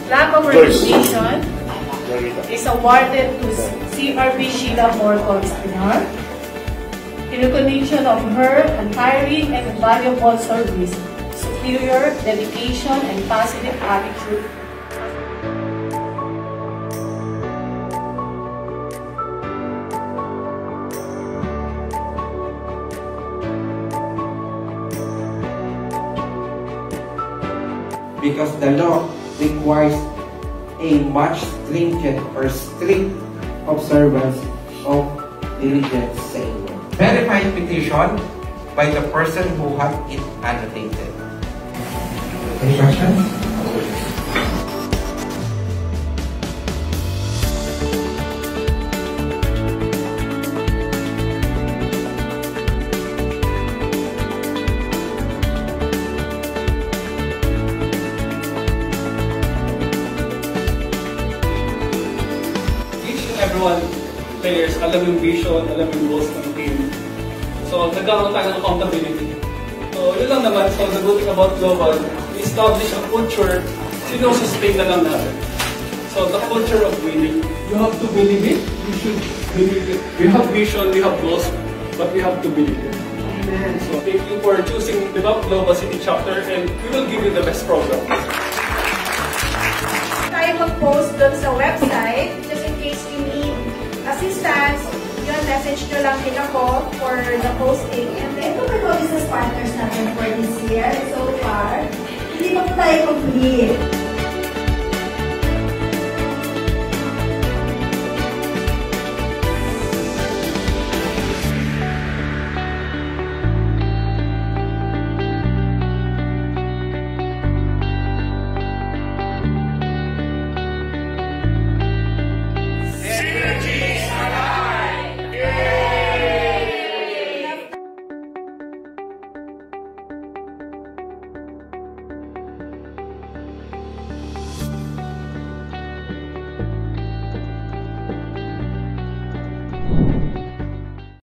Lack of recognition is awarded to CRB Sheila Moore Colstanar in recognition of her untiring and valuable service, superior dedication, and positive attitude. Because the law requires a much stringent or strict observance of diligence saying. Verified petition by the person who had it annotated. Any questions? Everyone, players, alam yung vision, alam yung goals ng team. So, nagkaroon tayo ng accountability. So, yun lang naman. So, the good thing about Global, we establish a culture, sino-sustain na lang natin. So, the culture of winning. You have to believe it. You should believe it. We have vision, we have goals, but we have to believe it. Amen. So, thank you for choosing Develop Global City Chapter, and we will give you the best program. Tayo mag-post doon sa website, just in case you need assistance, yun, message nyo lang din ako for the posting. And then, ito ba business partners natin for this year? So far, hindi pa tayo complete.